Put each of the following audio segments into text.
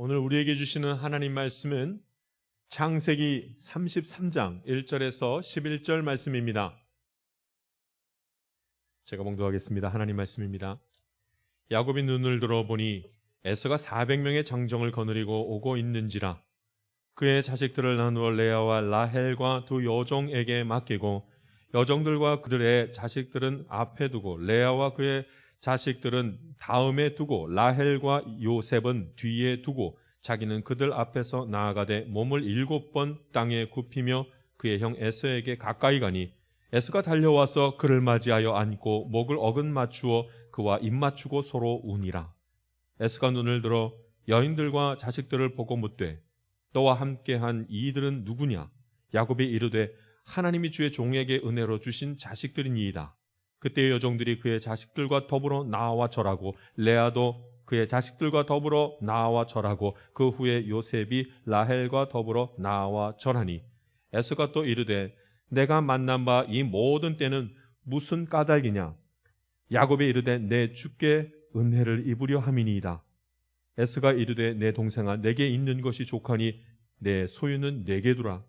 오늘 우리에게 주시는 하나님 말씀은 창세기 33장 1절에서 11절 말씀입니다. 제가 봉독하겠습니다. 하나님 말씀입니다. 야곱이 눈을 들어보니 에서가 400명의 장정을 거느리고 오고 있는지라. 그의 자식들을 나누어 레아와 라헬과 두 여종에게 맡기고 여종들과 그들의 자식들은 앞에 두고 레아와 그의 자식들은 다음에 두고 라헬과 요셉은 뒤에 두고 자기는 그들 앞에서 나아가되 몸을 7번 땅에 굽히며 그의 형 에서에게 가까이 가니 에서가 달려와서 그를 맞이하여 안고 목을 어긋 맞추어 그와 입 맞추고 서로 우니라. 에서가 눈을 들어 여인들과 자식들을 보고 묻되 너와 함께한 이들은 누구냐? 야곱이 이르되 하나님이 주의 종에게 은혜로 주신 자식들이니이다. 그때 여종들이 그의 자식들과 더불어 나와 절하고 레아도 그의 자식들과 더불어 나와 절하고 그 후에 요셉이 라헬과 더불어 나와 절하니 에서가 또 이르되 내가 만난 바 이 모든 때는 무슨 까닭이냐? 야곱이 이르되 내 주께 은혜를 입으려 함이니이다. 에서가 이르되 내 동생아 내게 있는 것이 족하니 내 소유는 내게 두라.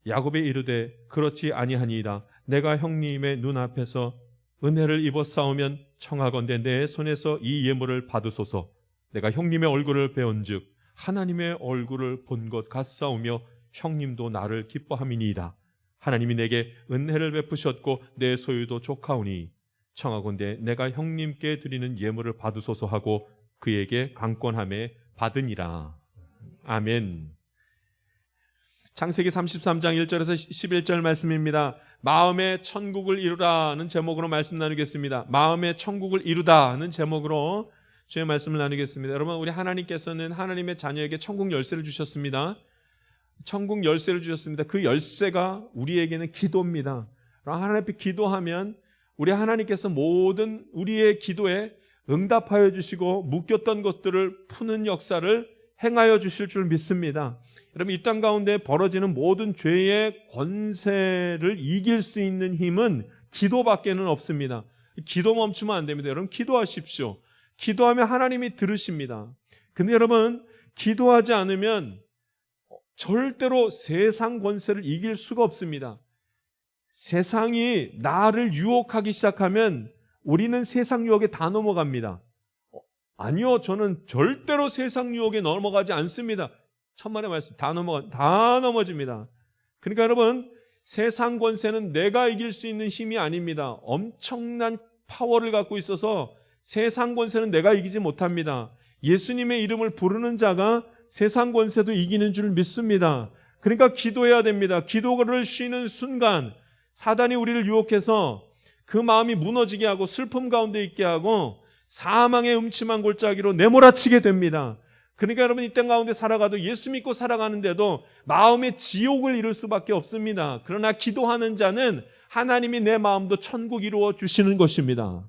야곱이 이르되 그렇지 아니하니이다. 내가 형님의 눈앞에서 은혜를 입어 싸우면 청하건대 내 손에서 이 예물을 받으소서. 내가 형님의 얼굴을 배운즉 하나님의 얼굴을 본 것 같사오며 형님도 나를 기뻐함이니이다. 하나님이 내게 은혜를 베푸셨고 내 소유도 족하오니 청하건대 내가 형님께 드리는 예물을 받으소서 하고 그에게 강권함에 받으니라. 아멘. 창세기 33장 1절에서 11절 말씀입니다. 마음의 천국을 이루라는 제목으로 말씀 나누겠습니다. 마음의 천국을 이루다는 제목으로 주의 말씀을 나누겠습니다. 여러분, 우리 하나님께서는 하나님의 자녀에게 천국 열쇠를 주셨습니다. 천국 열쇠를 주셨습니다. 그 열쇠가 우리에게는 기도입니다. 하나님 앞에 기도하면 우리 하나님께서 모든 우리의 기도에 응답하여 주시고 묶였던 것들을 푸는 역사를 행하여 주실 줄 믿습니다. 여러분, 이 땅 가운데 벌어지는 모든 죄의 권세를 이길 수 있는 힘은 기도밖에는 없습니다. 기도 멈추면 안 됩니다. 여러분, 기도하십시오. 기도하면 하나님이 들으십니다. 근데 여러분, 기도하지 않으면 절대로 세상 권세를 이길 수가 없습니다. 세상이 나를 유혹하기 시작하면 우리는 세상 유혹에 다 넘어갑니다. 아니요, 저는 절대로 세상 유혹에 넘어가지 않습니다. 천만의 말씀, 다 넘어집니다. 그러니까 여러분, 세상 권세는 내가 이길 수 있는 힘이 아닙니다. 엄청난 파워를 갖고 있어서 세상 권세는 내가 이기지 못합니다. 예수님의 이름을 부르는 자가 세상 권세도 이기는 줄 믿습니다. 그러니까 기도해야 됩니다. 기도를 쉬는 순간 사단이 우리를 유혹해서 그 마음이 무너지게 하고 슬픔 가운데 있게 하고 사망의 음침한 골짜기로 내몰아치게 됩니다. 그러니까 여러분, 이 땅 가운데 살아가도 예수 믿고 살아가는데도 마음의 지옥을 이룰 수밖에 없습니다. 그러나 기도하는 자는 하나님이 내 마음도 천국 이루어 주시는 것입니다.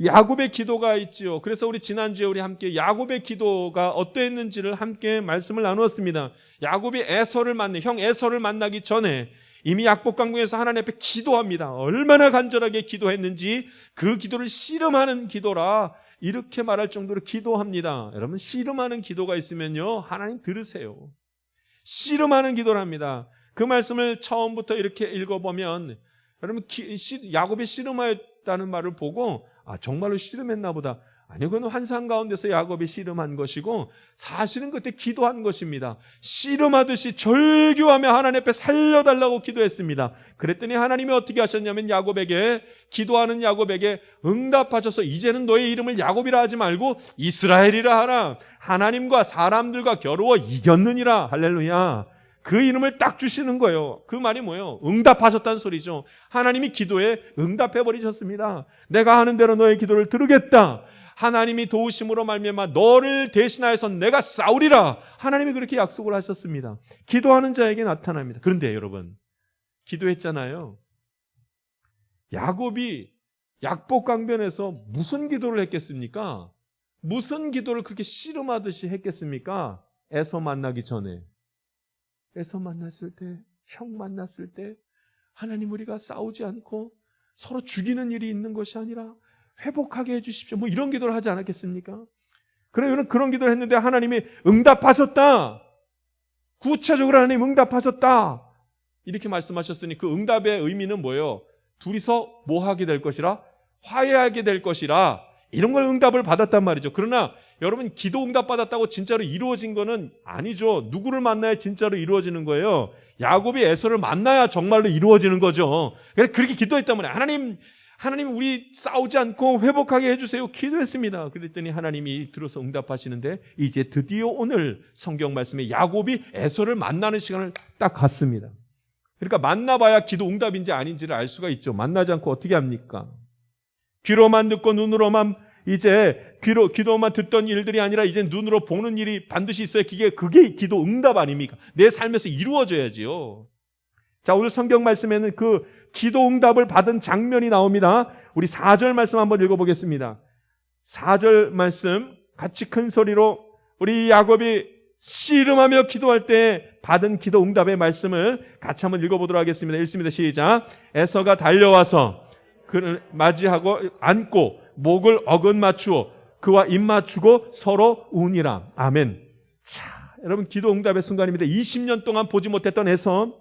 야곱의 기도가 있지요. 그래서 우리 지난주에 우리 함께 야곱의 기도가 어떠했는지를 함께 말씀을 나누었습니다. 야곱이 형 에서를 만나기 전에 이미 약복강변에서 하나님 앞에 기도합니다. 얼마나 간절하게 기도했는지 그 기도를 씨름하는 기도라 이렇게 말할 정도로 기도합니다. 여러분, 씨름하는 기도가 있으면요, 하나님 들으세요. 씨름하는 기도를 합니다. 그 말씀을 처음부터 이렇게 읽어보면 여러분, 야곱이 씨름하였다는 말을 보고 정말로 씨름했나 보다. 아니요, 그건 환상 가운데서 야곱이 씨름한 것이고 사실은 그때 기도한 것입니다. 씨름하듯이 절규하며 하나님 앞에 살려달라고 기도했습니다. 그랬더니 하나님이 어떻게 하셨냐면 기도하는 야곱에게 응답하셔서 이제는 너의 이름을 야곱이라 하지 말고 이스라엘이라 하라. 하나님과 사람들과 겨루어 이겼느니라. 할렐루야. 그 이름을 딱 주시는 거예요. 그 말이 뭐예요? 응답하셨다는 소리죠. 하나님이 기도에 응답해 버리셨습니다. 내가 하는 대로 너의 기도를 들으겠다. 하나님이 도우심으로 말미암아 너를 대신하여서 내가 싸우리라. 하나님이 그렇게 약속을 하셨습니다. 기도하는 자에게 나타납니다. 그런데 여러분, 기도했잖아요. 야곱이 약복강변에서 무슨 기도를 했겠습니까? 무슨 기도를 그렇게 씨름하듯이 했겠습니까? 에서 만나기 전에. 에서 만났을 때, 형 만났을 때 하나님, 우리가 싸우지 않고 서로 죽이는 일이 있는 것이 아니라 회복하게 해주십시오. 이런 기도를 하지 않았겠습니까? 그래, 그런 기도를 했는데 하나님이 응답하셨다. 구체적으로 하나님 응답하셨다. 이렇게 말씀하셨으니 그 응답의 의미는 뭐예요? 둘이서 뭐 하게 될 것이라? 화해하게 될 것이라. 이런 걸 응답을 받았단 말이죠. 그러나 여러분, 기도 응답 받았다고 진짜로 이루어진 거는 아니죠. 누구를 만나야 진짜로 이루어지는 거예요? 야곱이 에서를 만나야 정말로 이루어지는 거죠. 그렇게 기도했단 말이에요. 하나님 우리 싸우지 않고 회복하게 해주세요. 기도했습니다. 그랬더니 하나님이 들어서 응답하시는데 이제 드디어 오늘 성경 말씀에 야곱이 에서를 만나는 시간을 딱 갖습니다. 그러니까 만나봐야 기도 응답인지 아닌지를 알 수가 있죠. 만나지 않고 어떻게 합니까? 귀로만 듣고 눈으로만 이제 기도만 듣던 일들이 아니라 이제 눈으로 보는 일이 반드시 있어야 그게 기도 응답 아닙니까? 내 삶에서 이루어져야지요. 자, 오늘 성경 말씀에는 그 기도 응답을 받은 장면이 나옵니다. 우리 4절 말씀 한번 읽어보겠습니다. 4절 말씀 같이 큰 소리로 우리 야곱이 씨름하며 기도할 때 받은 기도 응답의 말씀을 같이 한번 읽어보도록 하겠습니다. 읽습니다. 시작. 에서가 달려와서 그를 맞이하고 안고 목을 어긋맞추어 그와 입맞추고 서로 우니라. 아멘. 자, 여러분, 기도 응답의 순간입니다. 20년 동안 보지 못했던 에서,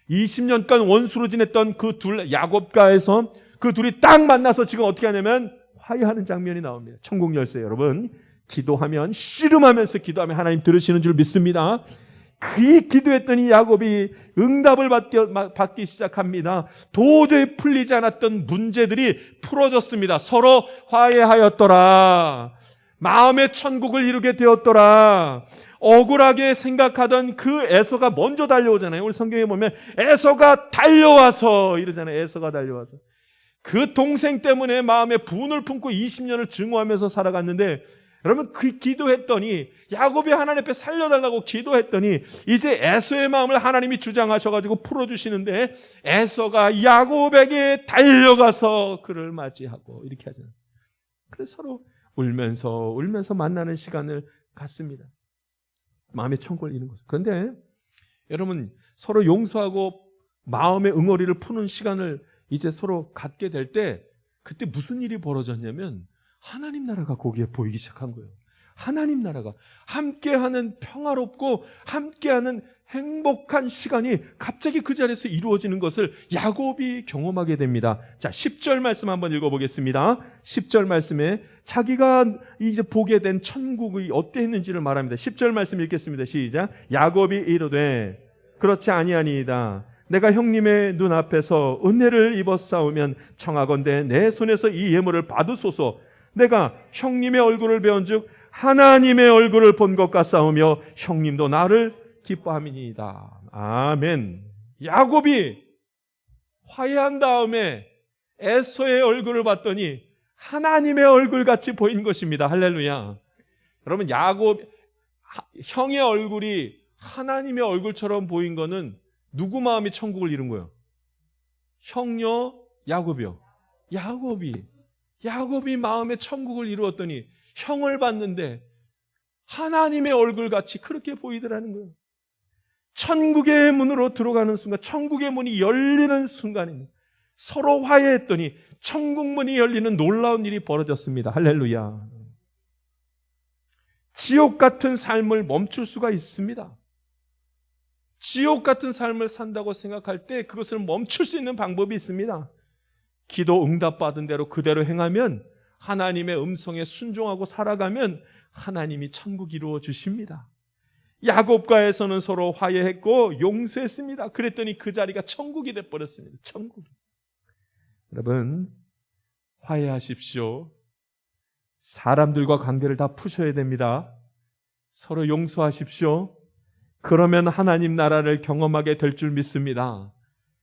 20년간 원수로 지냈던 그 둘, 야곱과 에서, 그 둘이 딱 만나서 지금 어떻게 하냐면 화해하는 장면이 나옵니다. 천국 열쇠. 여러분, 기도하면, 씨름하면서 기도하면 하나님 들으시는 줄 믿습니다. 그 기도했더니 야곱이 응답을 받기 시작합니다. 도저히 풀리지 않았던 문제들이 풀어졌습니다. 서로 화해하였더라. 마음의 천국을 이루게 되었더라. 억울하게 생각하던 그 에서가 먼저 달려오잖아요. 우리 성경에 보면 에서가 달려와서 이러잖아요. 에서가 달려와서. 그 동생 때문에 마음에 분을 품고 20년을 증오하면서 살아갔는데, 여러분, 그 기도했더니 야곱이 하나님 앞에 살려달라고 기도했더니 이제 에서의 마음을 하나님이 주장하셔가지고 풀어주시는데, 에서가 야곱에게 달려가서 그를 맞이하고 이렇게 하잖아요. 그래서 서로 울면서 만나는 시간을 갖습니다. 마음의 천국을 이루는 거죠. 그런데 여러분, 서로 용서하고 마음의 응어리를 푸는 시간을 이제 서로 갖게 될 때, 그때 무슨 일이 벌어졌냐면 하나님 나라가 거기에 보이기 시작한 거예요. 하나님 나라가 함께하는 평화롭고 함께하는 행복한 시간이 갑자기 그 자리에서 이루어지는 것을 야곱이 경험하게 됩니다. 자, 10절 말씀 한번 읽어보겠습니다. 10절 말씀에 자기가 이제 보게 된 천국이 어땠는지를 말합니다. 10절 말씀 읽겠습니다. 시작. 야곱이 이르되 그렇지 아니하니이다. 내가 형님의 눈앞에서 은혜를 입었사오면 청하건대 내 손에서 이 예물을 받으소서. 내가 형님의 얼굴을 배운즉 하나님의 얼굴을 본 것 같사오며 형님도 나를 기뻐함이니이다. 아멘. 야곱이 화해한 다음에 에서의 얼굴을 봤더니 하나님의 얼굴같이 보인 것입니다. 할렐루야. 여러분, 형의 얼굴이 하나님의 얼굴처럼 보인 거는 누구 마음이 천국을 이룬 거예요? 형요? 야곱이요? 야곱이 마음의 천국을 이루었더니 형을 봤는데 하나님의 얼굴같이 그렇게 보이더라는 거예요. 천국의 문으로 들어가는 순간, 천국의 문이 열리는 순간입니다. 서로 화해했더니 천국 문이 열리는 놀라운 일이 벌어졌습니다. 할렐루야. 지옥 같은 삶을 멈출 수가 있습니다. 지옥 같은 삶을 산다고 생각할 때 그것을 멈출 수 있는 방법이 있습니다. 기도 응답받은 대로 그대로 행하면, 하나님의 음성에 순종하고 살아가면 하나님이 천국 이루어 주십니다. 야곱과 에서는 서로 화해했고 용서했습니다. 그랬더니 그 자리가 천국이 돼버렸습니다. 천국이. 여러분, 화해하십시오. 사람들과 관계를 다 푸셔야 됩니다. 서로 용서하십시오. 그러면 하나님 나라를 경험하게 될 줄 믿습니다.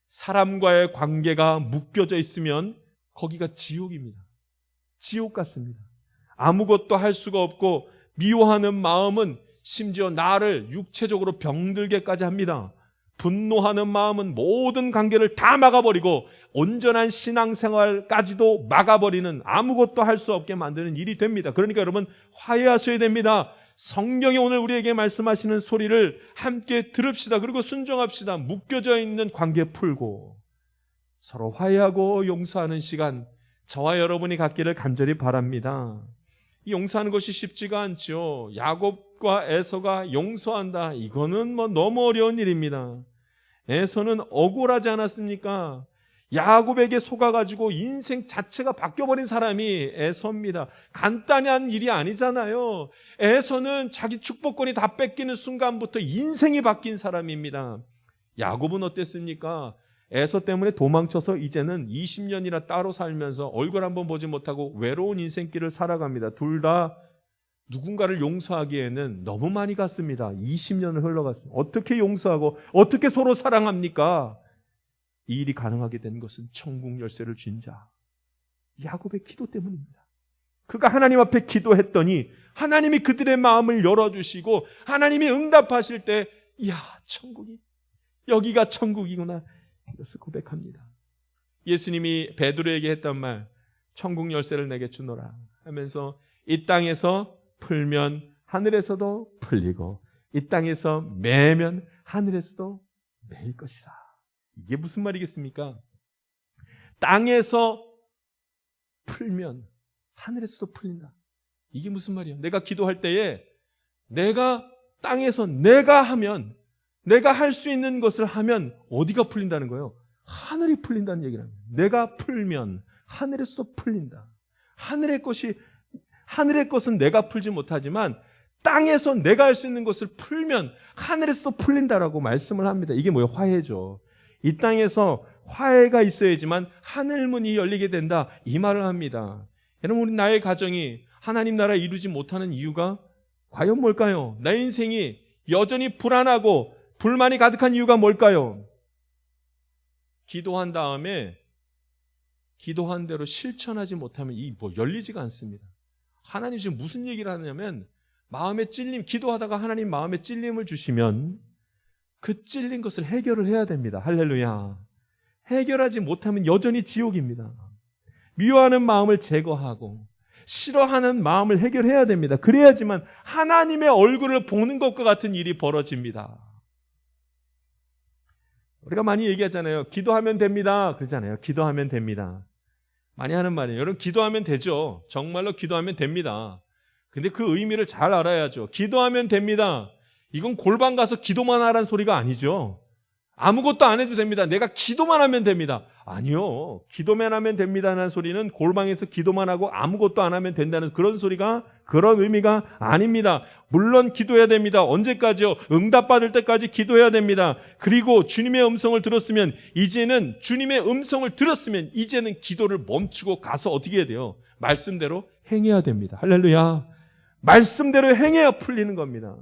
사람과의 관계가 묶여져 있으면 거기가 지옥입니다. 지옥 같습니다. 아무것도 할 수가 없고 미워하는 마음은 심지어 나를 육체적으로 병들게까지 합니다. 분노하는 마음은 모든 관계를 다 막아버리고 온전한 신앙생활까지도 막아버리는, 아무것도 할 수 없게 만드는 일이 됩니다. 그러니까 여러분, 화해하셔야 됩니다. 성경이 오늘 우리에게 말씀하시는 소리를 함께 들읍시다. 그리고 순종합시다. 묶여져 있는 관계 풀고 서로 화해하고 용서하는 시간, 저와 여러분이 갖기를 간절히 바랍니다. 용서하는 것이 쉽지가 않죠. 야곱과 에서가 용서한다. 이거는 너무 어려운 일입니다. 에서는 억울하지 않았습니까? 야곱에게 속아가지고 인생 자체가 바뀌어버린 사람이 에서입니다. 간단한 일이 아니잖아요. 에서는 자기 축복권이 다 뺏기는 순간부터 인생이 바뀐 사람입니다. 야곱은 어땠습니까? 에서 때문에 도망쳐서 이제는 20년이나 따로 살면서 얼굴 한번 보지 못하고 외로운 인생길을 살아갑니다. 둘 다 누군가를 용서하기에는 너무 많이 갔습니다. 20년을 흘러갔습니다. 어떻게 용서하고 어떻게 서로 사랑합니까? 이 일이 가능하게 된 것은 천국 열쇠를 쥔 자, 야곱의 기도 때문입니다. 그가 하나님 앞에 기도했더니 하나님이 그들의 마음을 열어주시고 하나님이 응답하실 때, 이야, 천국이, 여기가 천국이구나, 이것을 고백합니다. 예수님이 베드로에게 했던 말, 천국 열쇠를 내게 주노라 하면서 이 땅에서 풀면 하늘에서도 풀리고 이 땅에서 매면 하늘에서도 매일 것이라. 이게 무슨 말이겠습니까? 땅에서 풀면 하늘에서도 풀린다. 이게 무슨 말이에요? 내가 기도할 때에 내가 땅에서 내가 하면, 내가 할 수 있는 것을 하면 어디가 풀린다는 거예요? 하늘이 풀린다는 얘기를 합니다. 내가 풀면 하늘에서도 풀린다. 하늘의 것은 내가 풀지 못하지만 땅에서 내가 할 수 있는 것을 풀면 하늘에서도 풀린다라고 말씀을 합니다. 이게 뭐예요? 화해죠. 이 땅에서 화해가 있어야지만 하늘문이 열리게 된다, 이 말을 합니다. 여러분, 우리 나의 가정이 하나님 나라 이루지 못하는 이유가 과연 뭘까요? 내 인생이 여전히 불안하고 불만이 가득한 이유가 뭘까요? 기도한 다음에 기도한 대로 실천하지 못하면 열리지가 않습니다. 하나님 지금 무슨 얘기를 하냐면, 마음에 찔림, 기도하다가 하나님 마음에 찔림을 주시면 그 찔린 것을 해결을 해야 됩니다. 할렐루야. 해결하지 못하면 여전히 지옥입니다. 미워하는 마음을 제거하고 싫어하는 마음을 해결해야 됩니다. 그래야지만 하나님의 얼굴을 보는 것과 같은 일이 벌어집니다. 우리가 많이 얘기하잖아요. 기도하면 됩니다. 그러잖아요. 기도하면 됩니다. 많이 하는 말이에요. 여러분, 기도하면 되죠. 정말로 기도하면 됩니다. 근데 그 의미를 잘 알아야죠. 기도하면 됩니다. 이건 골방 가서 기도만 하라는 소리가 아니죠. 아무것도 안 해도 됩니다. 내가 기도만 하면 됩니다. 아니요. 기도만 하면 된다는 소리는 골방에서 기도만 하고 아무것도 안 하면 된다는 그런 의미가 아닙니다. 물론 기도해야 됩니다. 언제까지요? 응답받을 때까지 기도해야 됩니다. 그리고 주님의 음성을 들었으면 이제는 기도를 멈추고 가서 어떻게 해야 돼요? 말씀대로 행해야 됩니다. 할렐루야. 말씀대로 행해야 풀리는 겁니다.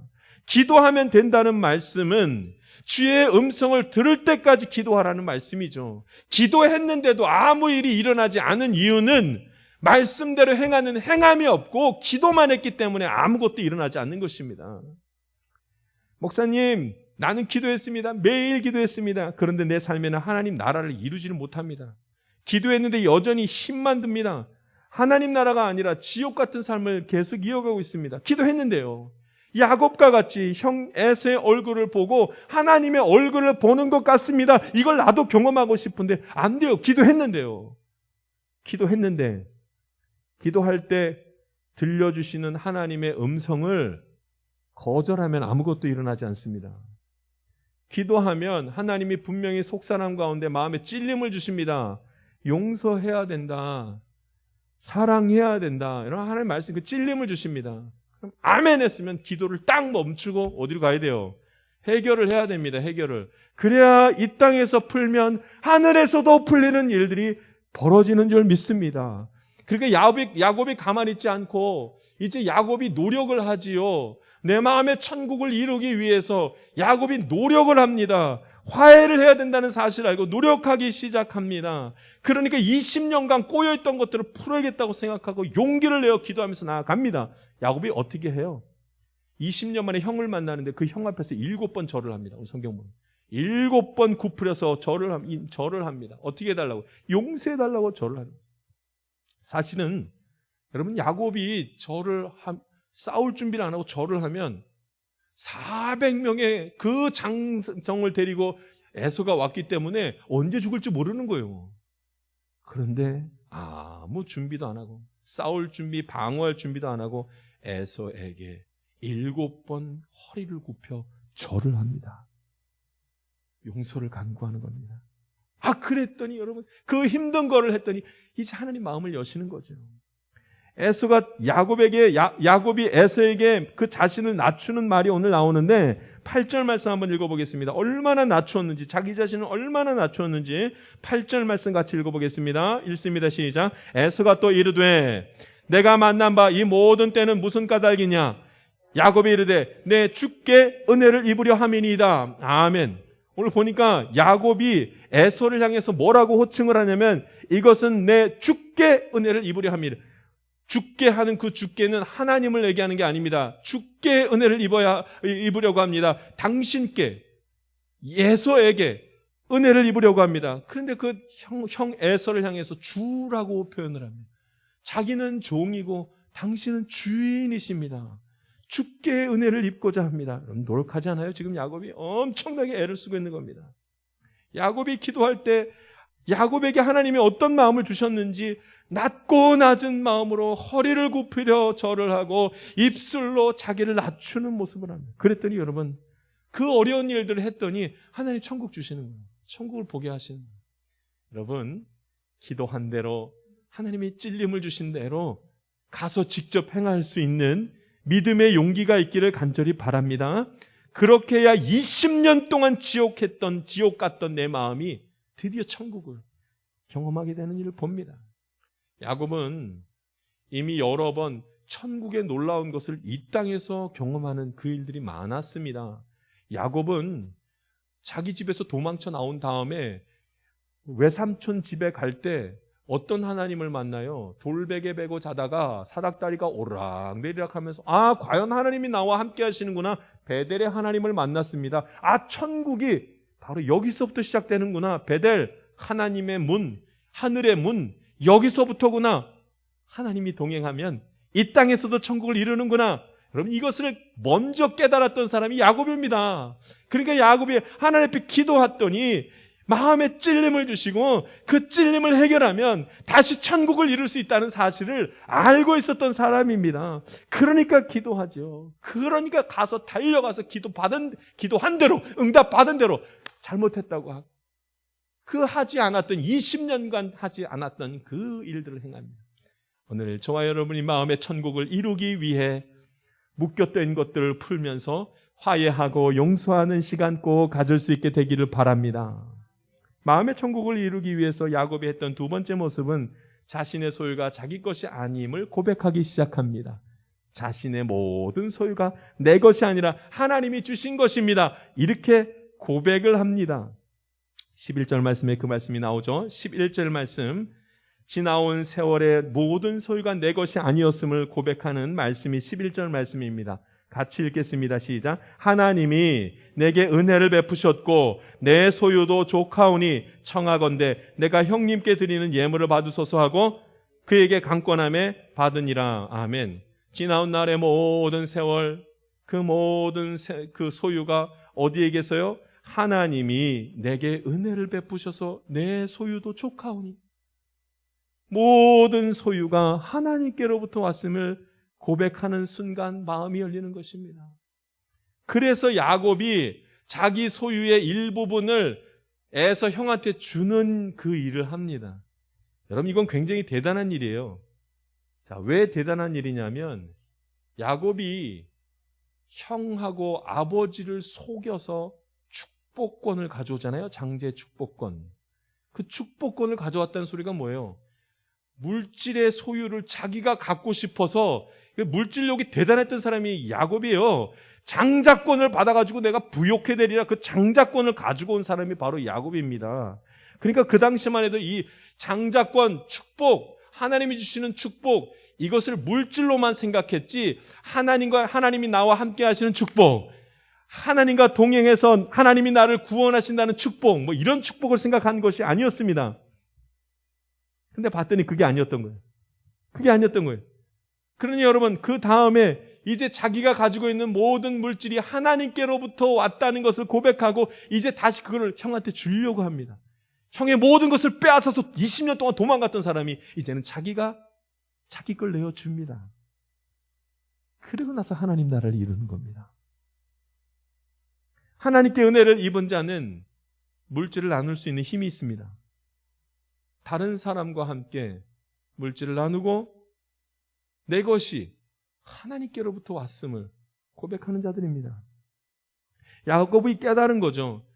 기도하면 된다는 말씀은 주의 음성을 들을 때까지 기도하라는 말씀이죠. 기도했는데도 아무 일이 일어나지 않은 이유는 말씀대로 행하는 행함이 없고 기도만 했기 때문에 아무것도 일어나지 않는 것입니다. 목사님, 나는 기도했습니다. 매일 기도했습니다. 그런데 내 삶에는 하나님 나라를 이루지를 못합니다. 기도했는데 여전히 힘만 듭니다. 하나님 나라가 아니라 지옥 같은 삶을 계속 이어가고 있습니다. 기도했는데요. 야곱과 같이 형 에서의 얼굴을 보고 하나님의 얼굴을 보는 것 같습니다. 이걸 나도 경험하고 싶은데 안 돼요. 기도했는데요. 기도할 때 들려주시는 하나님의 음성을 거절하면 아무것도 일어나지 않습니다. 기도하면 하나님이 분명히 속사람 가운데 마음에 찔림을 주십니다. 용서해야 된다. 사랑해야 된다. 이런 하나님의 말씀, 그 찔림을 주십니다. 그럼 아멘 했으면 기도를 딱 멈추고 어디로 가야 돼요? 해결을 해야 됩니다. 해결을. 그래야 이 땅에서 풀면 하늘에서도 풀리는 일들이 벌어지는 줄 믿습니다. 그러니까 야곱이 가만히 있지 않고 이제 야곱이 노력을 하지요. 내 마음의 천국을 이루기 위해서 야곱이 노력을 합니다. 화해를 해야 된다는 사실을 알고 노력하기 시작합니다. 그러니까 20년간 꼬여있던 것들을 풀어야겠다고 생각하고 용기를 내어 기도하면서 나아갑니다. 야곱이 어떻게 해요? 20년 만에 형을 만나는데 그 형 앞에서 7번 절을 합니다. 우리 성경 보면 7번 굽으려서 절을 합니다. 어떻게 해달라고? 용서해달라고 절을 합니다. 사실은 여러분, 야곱이 싸울 준비를 안 하고 절을 하면 400명의 그 장성을 데리고 에서가 왔기 때문에 언제 죽을지 모르는 거예요. 그런데 아무 준비도 안 하고 싸울 준비, 방어할 준비도 안 하고 에서에게 7번 허리를 굽혀 절을 합니다. 용서를 간구하는 겁니다. 그랬더니 여러분, 그 힘든 거를 했더니 이제 하나님 마음을 여시는 거죠. 에서가 야곱이 에서에게 그 자신을 낮추는 말이 오늘 나오는데 8절 말씀 한번 읽어보겠습니다. 얼마나 낮추었는지, 자기 자신을 얼마나 낮추었는지 8절 말씀 같이 읽어보겠습니다. 읽습니다. 시작. 에서가 또 이르되 내가 만난 바 이 모든 때는 무슨 까닭이냐? 야곱이 이르되 내 주께 은혜를 입으려 함이니이다. 아멘. 오늘 보니까 야곱이 에서를 향해서 뭐라고 호칭을 하냐면 이것은 내 주께 은혜를 입으려 함이라. 주께 하는 그 주께는 하나님을 얘기하는 게 아닙니다. 주께 은혜를 입으려고 합니다. 당신께, 에서에게 은혜를 입으려고 합니다. 그런데 그 형 에서를 향해서 주라고 표현을 합니다. 자기는 종이고 당신은 주인이십니다. 주께 은혜를 입고자 합니다. 노력하지 않아요? 지금 야곱이 엄청나게 애를 쓰고 있는 겁니다. 야곱이 기도할 때 야곱에게 하나님이 어떤 마음을 주셨는지 낮고 낮은 마음으로 허리를 굽히려 절을 하고 입술로 자기를 낮추는 모습을 합니다. 그랬더니 여러분, 그 어려운 일들을 했더니 하나님 천국 주시는 거예요. 천국을 보게 하시는 거예요. 여러분, 기도한 대로 하나님이 찔림을 주신 대로 가서 직접 행할 수 있는 믿음의 용기가 있기를 간절히 바랍니다. 그렇게 해야 20년 동안 지옥 갔던 내 마음이 드디어 천국을 경험하게 되는 일을 봅니다. 야곱은 이미 여러 번 천국의 놀라운 것을 이 땅에서 경험하는 그 일들이 많았습니다. 야곱은 자기 집에서 도망쳐 나온 다음에 외삼촌 집에 갈 때 어떤 하나님을 만나요? 돌베개 베고 자다가 사닥다리가 오락내리락 하면서 과연 하나님이 나와 함께 하시는구나. 베델의 하나님을 만났습니다. 천국이 바로 여기서부터 시작되는구나. 베델, 하나님의 문, 하늘의 문, 여기서부터구나. 하나님이 동행하면 이 땅에서도 천국을 이루는구나. 여러분, 이것을 먼저 깨달았던 사람이 야곱입니다. 그러니까 야곱이 하나님 앞에 기도했더니 마음에 찔림을 주시고 그 찔림을 해결하면 다시 천국을 이룰 수 있다는 사실을 알고 사람입니다. 그러니까 기도하죠. 그러니까 가서 달려가서 기도한 대로, 응답 받은 대로 잘못했다고 하고 하지 않았던 20년간 하지 않았던 그 일들을 행합니다. 오늘 저와 여러분이 마음의 천국을 이루기 위해 묶였던 것들을 풀면서 화해하고 용서하는 시간 꼭 가질 수 있게 되기를 바랍니다. 마음의 천국을 이루기 위해서 야곱이 했던 두 번째 모습은 자신의 소유가 자기 것이 아님을 고백하기 시작합니다. 자신의 모든 소유가 내 것이 아니라 하나님이 주신 것입니다. 이렇게 고백을 합니다. 11절 말씀에 그 말씀이 나오죠. 11절 말씀, 지나온 세월의 모든 소유가 내 것이 아니었음을 고백하는 말씀이 11절 말씀입니다. 같이 읽겠습니다. 시작. 하나님이 내게 은혜를 베푸셨고 내 소유도 조카오니 청하건대 내가 형님께 드리는 예물을 받으소서 하고 그에게 강권함에 받으니라. 아멘. 지나온 날의 모든 세월, 그 모든 그 소유가 어디에게서요? 하나님이 내게 은혜를 베푸셔서 내 소유도 조카오니. 모든 소유가 하나님께로부터 왔음을 고백하는 순간 마음이 열리는 것입니다. 그래서 야곱이 자기 소유의 일부분을 에서 형한테 주는 그 일을 합니다. 여러분, 이건 굉장히 대단한 일이에요. 자, 왜 대단한 일이냐면 야곱이 형하고 아버지를 속여서 축복권을 가져오잖아요. 장제 축복권. 그 축복권을 가져왔다는 소리가 뭐예요? 물질의 소유를 자기가 갖고 싶어서, 물질력이 대단했던 사람이 야곱이에요. 장자권을 받아가지고 내가 부욕해 되리라, 그 장자권을 가지고 온 사람이 바로 야곱입니다. 그러니까 그 당시만 해도 이 장자권, 축복, 하나님이 주시는 축복, 이것을 물질로만 생각했지, 하나님이 나와 함께 하시는 축복, 하나님과 동행해서 하나님이 나를 구원하신다는 축복, 이런 축복을 생각한 것이 아니었습니다. 근데 봤더니 그게 아니었던 거예요. 그게 아니었던 거예요. 그러니 여러분, 그 다음에 이제 자기가 가지고 있는 모든 물질이 하나님께로부터 왔다는 것을 고백하고 이제 다시 그걸 형한테 주려고 합니다. 형의 모든 것을 빼앗아서 20년 동안 도망갔던 사람이 이제는 자기가 자기 걸 내어줍니다. 그리고 나서 하나님 나라를 이루는 겁니다. 하나님께 은혜를 입은 자는 물질을 나눌 수 있는 힘이 있습니다. 다른 사람과 함께 물질을 나누고 내 것이 하나님께로부터 왔음을 고백하는 자들입니다. 야곱이 깨달은 거죠.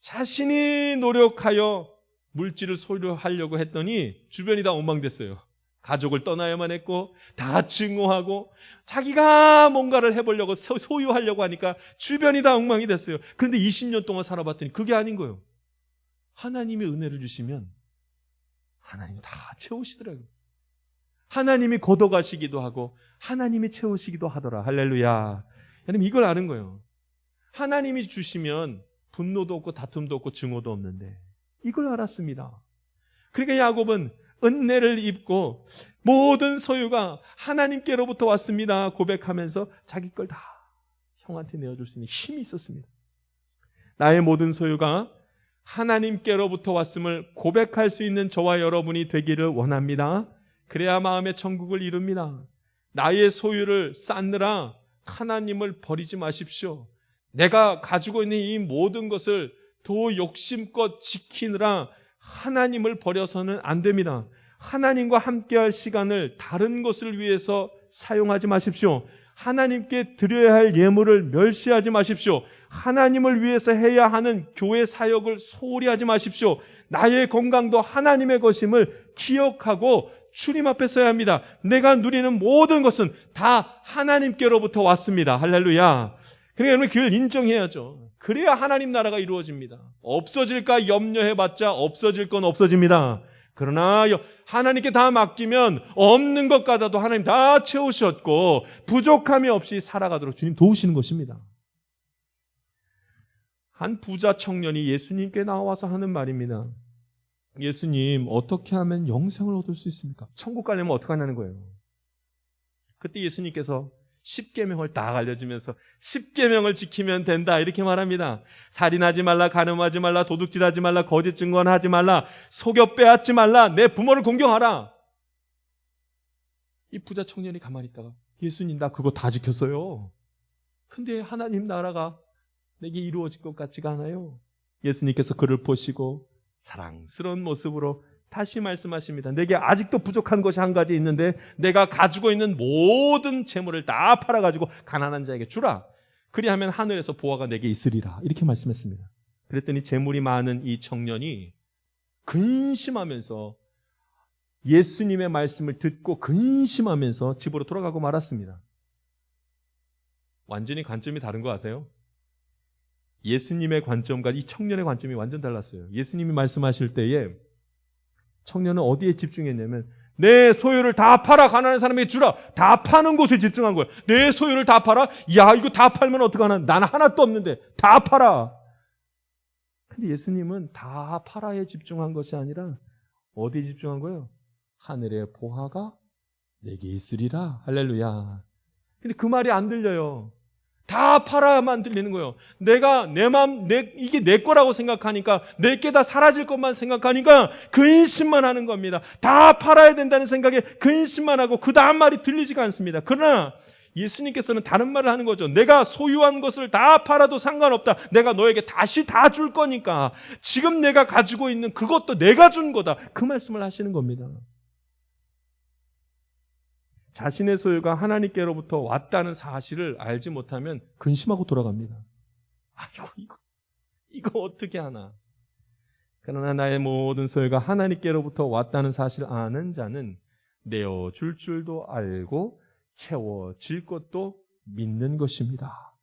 자신이 노력하여 물질을 소유하려고 했더니 주변이 다 엉망됐어요. 가족을 떠나야만 했고 다 증오하고 자기가 뭔가를 해보려고 소유하려고 하니까 주변이 다 엉망이 됐어요. 그런데 20년 동안 살아봤더니 그게 아닌 거예요. 하나님이 은혜를 주시면 하나님이 다 채우시더라고요. 하나님이 걷어가시기도 하고 하나님이 채우시기도 하더라. 할렐루야. 여러분 이걸 아는 거예요. 하나님이 주시면 분노도 없고 다툼도 없고 증오도 없는데 이걸 알았습니다. 그러니까 야곱은 은혜를 입고 모든 소유가 하나님께로부터 왔습니다 고백하면서 자기 걸 다 형한테 내어줄 수 있는 힘이 있었습니다. 나의 모든 소유가 하나님께로부터 왔음을 고백할 수 있는 저와 여러분이 되기를 원합니다. 그래야 마음의 천국을 이룹니다. 나의 소유를 쌓느라 하나님을 버리지 마십시오. 내가 가지고 있는 이 모든 것을 더 욕심껏 지키느라 하나님을 버려서는 안 됩니다. 하나님과 함께할 시간을 다른 것을 위해서 사용하지 마십시오. 하나님께 드려야 할 예물을 멸시하지 마십시오. 하나님을 위해서 해야 하는 교회 사역을 소홀히 하지 마십시오. 나의 건강도 하나님의 것임을 기억하고 주님 앞에 서야 합니다. 내가 누리는 모든 것은 다 하나님께로부터 왔습니다. 할렐루야. 그러니까 여러분 그걸 인정해야죠. 그래야 하나님 나라가 이루어집니다. 없어질까 염려해봤자 없어질 건 없어집니다. 그러나 하나님께 다 맡기면 없는 것 같아도 하나님 다 채우셨고 부족함이 없이 살아가도록 주님 도우시는 것입니다. 한 부자 청년이 예수님께 나와서 하는 말입니다. 예수님, 어떻게 하면 영생을 얻을 수 있습니까? 천국 가려면 어떻게 하냐는 거예요. 그때 예수님께서 10계명을 다 알려주면서 10계명을 지키면 된다 이렇게 말합니다. 살인하지 말라, 간음하지 말라, 도둑질하지 말라, 거짓 증거하지 말라, 속여 빼앗지 말라, 내 부모를 공경하라. 이 부자 청년이 가만히 있다가 예수님 나 그거 다 지켰어요. 근데 하나님 나라가 내게 이루어질 것 같지가 않아요. 예수님께서 그를 보시고 사랑스러운 모습으로 다시 말씀하십니다. 내게 아직도 부족한 것이 한 가지 있는데 내가 가지고 있는 모든 재물을 다 팔아가지고 가난한 자에게 주라. 그리하면 하늘에서 보화가 내게 있으리라. 이렇게 말씀했습니다. 그랬더니 재물이 많은 이 청년이 근심하면서 예수님의 말씀을 듣고 근심하면서 집으로 돌아가고 말았습니다. 완전히 관점이 다른 거 아세요? 예수님의 관점과 이 청년의 관점이 완전 달랐어요. 예수님이 말씀하실 때에 청년은 어디에 집중했냐면 내 소유를 다 팔아 가난한 사람에게 주라. 다 파는 곳에 집중한 거예요. 내 소유를 다 팔아? 야 이거 다 팔면 어떡하나. 나는 하나도 없는데 다 팔아. 근데 예수님은 다 팔아에 집중한 것이 아니라 어디에 집중한 거예요? 하늘의 보화가 내게 있으리라. 할렐루야. 근데 그 말이 안 들려요. 다 팔아야만 들리는 거예요. 내가 내 마음, 이게 내 거라고 생각하니까, 내게 다 사라질 것만 생각하니까 근심만 하는 겁니다. 다 팔아야 된다는 생각에 근심만 하고 그 다음 말이 들리지가 않습니다. 그러나 예수님께서는 다른 말을 하는 거죠. 내가 소유한 것을 다 팔아도 상관없다. 내가 너에게 다시 다 줄 거니까 지금 내가 가지고 있는 그것도 내가 준 거다. 그 말씀을 하시는 겁니다. 자신의 소유가 하나님께로부터 왔다는 사실을 알지 못하면 근심하고 돌아갑니다. 아이고 이거 어떻게 하나. 그러나 나의 모든 소유가 하나님께로부터 왔다는 사실을 아는 자는 내어줄 줄도 알고 채워질 것도 믿는 것입니다.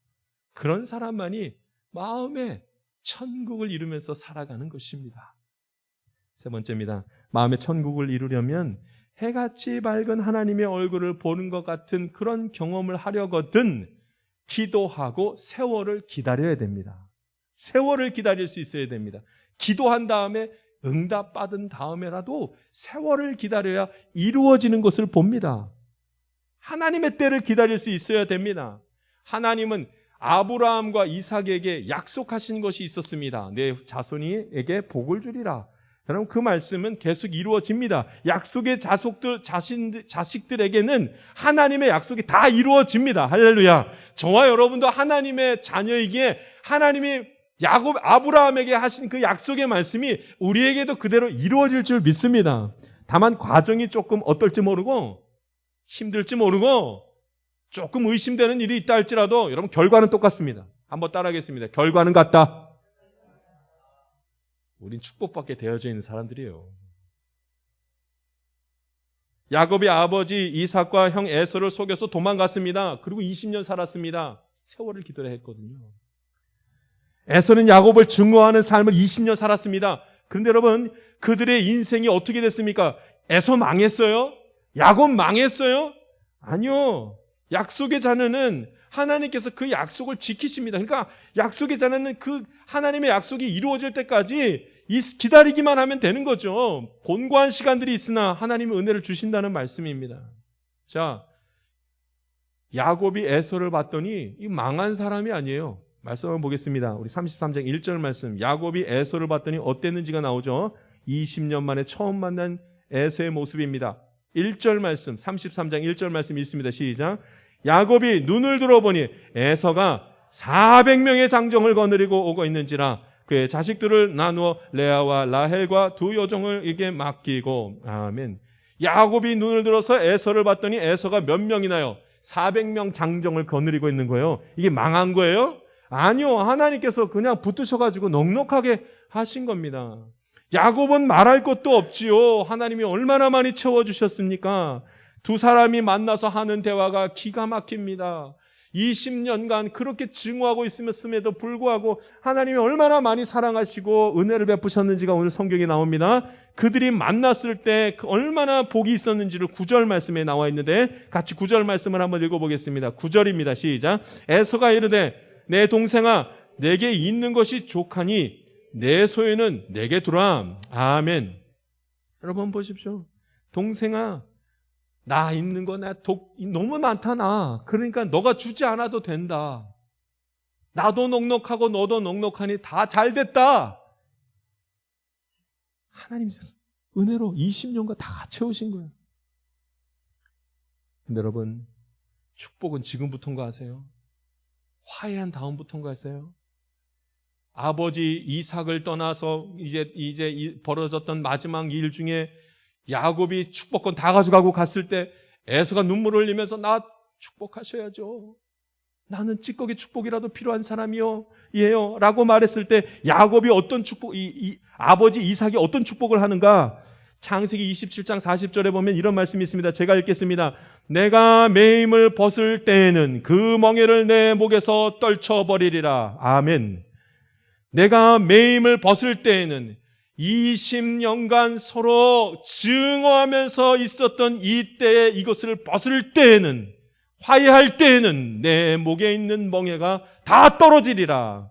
그런 사람만이 마음의 천국을 이루면서 살아가는 것입니다. 세 번째입니다. 마음의 천국을 이루려면 해같이 밝은 하나님의 얼굴을 보는 것 같은 그런 경험을 하려거든 기도하고 세월을 기다려야 됩니다. 세월을 기다릴 수 있어야 됩니다. 기도한 다음에 응답받은 다음에라도 세월을 기다려야 이루어지는 것을 봅니다. 하나님의 때를 기다릴 수 있어야 됩니다. 하나님은 아브라함과 이삭에게 약속하신 것이 있었습니다. 내 자손에게 복을 주리라. 여러분 그 말씀은 계속 이루어집니다. 약속의 자식들에게는 하나님의 약속이 다 이루어집니다. 할렐루야. 저와 여러분도 하나님의 자녀이기에 하나님이 아브라함에게 하신 그 약속의 말씀이 우리에게도 그대로 이루어질 줄 믿습니다. 다만 과정이 조금 어떨지 모르고 힘들지 모르고 조금 의심되는 일이 있다 할지라도 여러분 결과는 똑같습니다. 한번 따라하겠습니다. 결과는 같다. 우린 축복받게 되어져 있는 사람들이에요. 야곱이 아버지 이삭과 형 에서를 속여서 도망갔습니다. 그리고 20년 살았습니다. 세월을 기도를 했거든요. 에서는 야곱을 증오하는 삶을 20년 살았습니다. 그런데 여러분 그들의 인생이 어떻게 됐습니까? 에서 망했어요? 야곱 망했어요? 아니요. 약속의 자녀는 하나님께서 그 약속을 지키십니다. 그러니까 약속의 자녀는 그 하나님의 약속이 이루어질 때까지 기다리기만 하면 되는 거죠. 곤고한 시간들이 있으나 하나님의 은혜를 주신다는 말씀입니다. 자, 야곱이 에서를 봤더니 이 망한 사람이 아니에요. 말씀을 보겠습니다. 우리 33장 1절 말씀. 야곱이 에서를 봤더니 어땠는지가 나오죠. 20년 만에 처음 만난 에서의 모습입니다. 1절 말씀, 33장 1절 말씀 있습니다. 시작. 야곱이 눈을 들어보니 에서가 400명의 장정을 거느리고 오고 있는지라 그의 자식들을 나누어 레아와 라헬과 두 여종에게 맡기고. 아멘. 야곱이 눈을 들어서 에서를 봤더니 에서가 몇 명이나요? 400명 장정을 거느리고 있는 거예요. 이게 망한 거예요? 아니요. 하나님께서 그냥 붙드셔가지고 넉넉하게 하신 겁니다. 야곱은 말할 것도 없지요. 하나님이 얼마나 많이 채워주셨습니까? 두 사람이 만나서 하는 대화가 기가 막힙니다. 20년간 그렇게 증오하고 있음에도 불구하고 하나님이 얼마나 많이 사랑하시고 은혜를 베푸셨는지가 오늘 성경에 나옵니다. 그들이 만났을 때 얼마나 복이 있었는지를 9절 말씀에 나와 있는데 같이 9절 말씀을 한번 읽어보겠습니다. 9절입니다. 시작. 에서가 이르되 내 동생아 내게 있는 것이 족하니 내 소유는 내게 두라. 아멘. 여러분 보십시오. 동생아 나 있는 거 너무 많다 나. 그러니까 너가 주지 않아도 된다. 나도 넉넉하고 너도 넉넉하니 다 잘 됐다. 하나님이 은혜로 20년간 다 채우신 거예요. 근데 여러분 축복은 지금부터인 거 아세요? 화해한 다음부터인 거 아세요? 아버지 이삭을 떠나서 이제 벌어졌던 마지막 일 중에 야곱이 축복권 다 가져가고 갔을 때 에서가 눈물을 흘리면서 나 축복하셔야죠. 나는 찌꺼기 축복이라도 필요한 사람이요. 예요. 라고 말했을 때 야곱이 어떤 축복, 아버지 이삭이 어떤 축복을 하는가? 창세기 27장 40절에 보면 이런 말씀이 있습니다. 제가 읽겠습니다. 내가 매임을 벗을 때에는 그 멍에를 내 목에서 떨쳐버리리라. 아멘. 내가 매임을 벗을 때에는 20년간 서로 증오하면서 있었던 이 때에 이것을 벗을 때에는 화해할 때에는 내 목에 있는 멍에가 다 떨어지리라.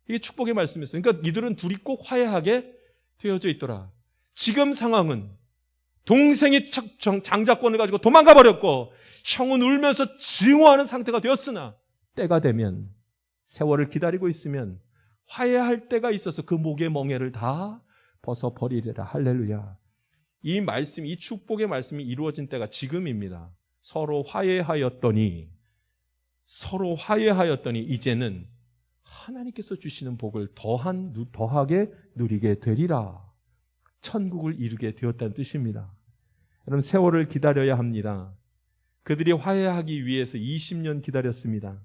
이게 축복의 말씀이었어요. 그러니까 이들은 둘이 꼭 화해하게 되어져 있더라. 지금 상황은 동생이 장자권을 가지고 도망가 버렸고 형은 울면서 증오하는 상태가 되었으나 때가 되면 세월을 기다리고 있으면 화해할 때가 있어서 그 목의 멍에를 다 벗어버리리라. 할렐루야. 이 말씀, 이 축복의 말씀이 이루어진 때가 지금입니다. 서로 화해하였더니 이제는 하나님께서 주시는 복을 더하게 누리게 되리라. 천국을 이루게 되었다는 뜻입니다. 여러분 세월을 기다려야 합니다. 그들이 화해하기 위해서 20년 기다렸습니다.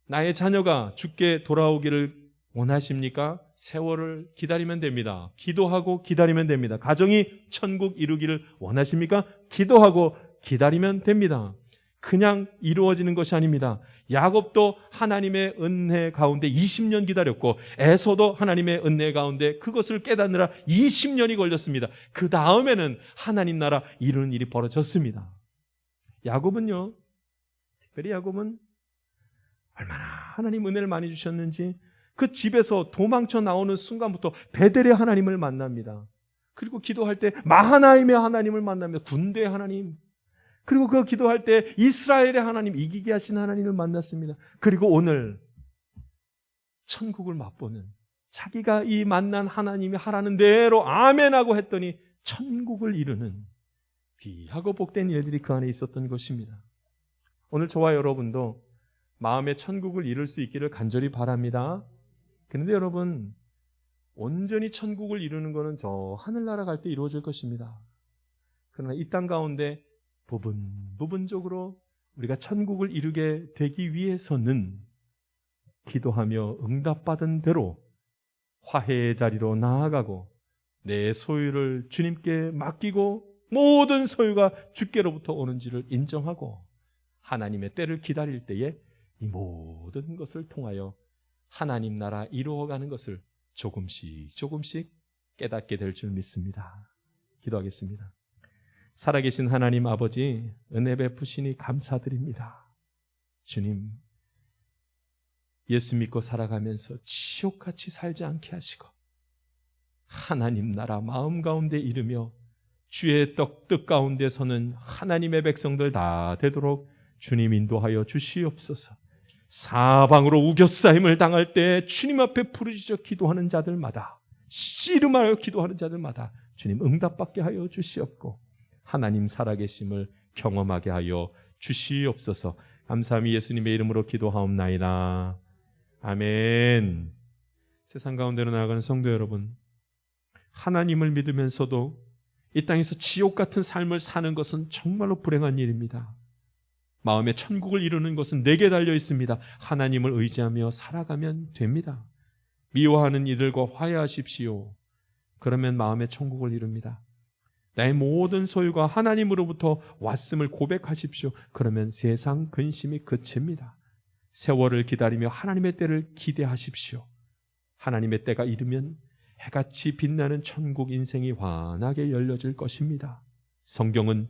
나의 자녀가 주께 돌아오기를 원하십니까? 세월을 기다리면 됩니다. 기도하고 기다리면 됩니다. 가정이 천국 이루기를 원하십니까? 기도하고 기다리면 됩니다. 그냥 이루어지는 것이 아닙니다. 야곱도 하나님의 은혜 가운데 20년 기다렸고 에서도 하나님의 은혜 가운데 그것을 깨닫느라 20년이 걸렸습니다. 그 다음에는 하나님 나라 이루는 일이 벌어졌습니다. 야곱은요, 특별히 야곱은 얼마나 하나님 은혜를 많이 주셨는지 그 집에서 도망쳐 나오는 순간부터 베델의 하나님을 만납니다. 그리고 기도할 때 마하나임의 하나님을 만납니다. 군대의 하나님. 그리고 그 기도할 때 이스라엘의 하나님, 이기게 하신 하나님을 만났습니다. 그리고 오늘 천국을 맛보는 자기가 이 만난 하나님이 하라는 대로 아멘하고 했더니 천국을 이루는 귀하고 복된 일들이 그 안에 있었던 것입니다. 오늘 저와 여러분도 마음의 천국을 이룰 수 있기를 간절히 바랍니다. 그런데 여러분, 온전히 천국을 이루는 것은 하늘나라 갈 때 이루어질 것입니다. 그러나 이 땅 가운데 부분적으로 우리가 천국을 이루게 되기 위해서는 기도하며 응답받은 대로 화해의 자리로 나아가고 내 소유를 주님께 맡기고 모든 소유가 주께로부터 오는지를 인정하고 하나님의 때를 기다릴 때에 이 모든 것을 통하여 하나님 나라 이루어가는 것을 조금씩 깨닫게 될 줄 믿습니다. 기도하겠습니다. 살아계신 하나님 아버지, 은혜 베푸시니 감사드립니다. 주님, 예수 믿고 살아가면서 지옥같이 살지 않게 하시고 하나님 나라 마음 가운데 이르며 주의 뜻 가운데 서는 하나님의 백성들 다 되도록 주님 인도하여 주시옵소서. 사방으로 우겨싸임을 당할 때 주님 앞에 부르짖어 기도하는 자들마다, 씨름하여 기도하는 자들마다 주님 응답받게 하여 주시옵고 하나님 살아계심을 경험하게 하여 주시옵소서. 감사함이 예수님의 이름으로 기도하옵나이다. 아멘. 세상 가운데로 나아가는 성도 여러분, 하나님을 믿으면서도 이 땅에서 지옥 같은 삶을 사는 것은 정말로 불행한 일입니다. 마음의 천국을 이루는 것은 내게 달려 있습니다. 하나님을 의지하며 살아가면 됩니다. 미워하는 이들과 화해하십시오. 그러면 마음의 천국을 이룹니다. 나의 모든 소유가 하나님으로부터 왔음을 고백하십시오. 그러면 세상 근심이 그칩니다. 세월을 기다리며 하나님의 때를 기대하십시오. 하나님의 때가 이르면 해같이 빛나는 천국 인생이 환하게 열려질 것입니다. 성경은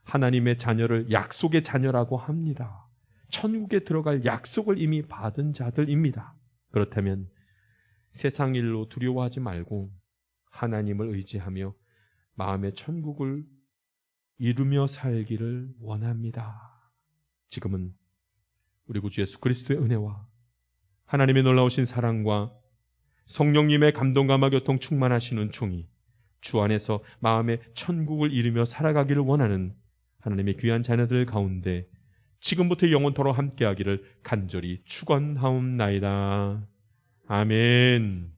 하나님의 자녀를 약속의 자녀라고 합니다. 천국에 들어갈 약속을 이미 받은 자들입니다. 그렇다면 세상 일로 두려워하지 말고 하나님을 의지하며 마음의 천국을 이루며 살기를 원합니다. 지금은 우리 구주 예수 그리스도의 은혜와 하나님의 놀라우신 사랑과 성령님의 감동감화 교통 충만하시는 종이 주 안에서 마음의 천국을 이루며 살아가기를 원하는 하나님의 귀한 자녀들 가운데 지금부터 영원토록 함께하기를 간절히 축원하옵나이다. 아멘.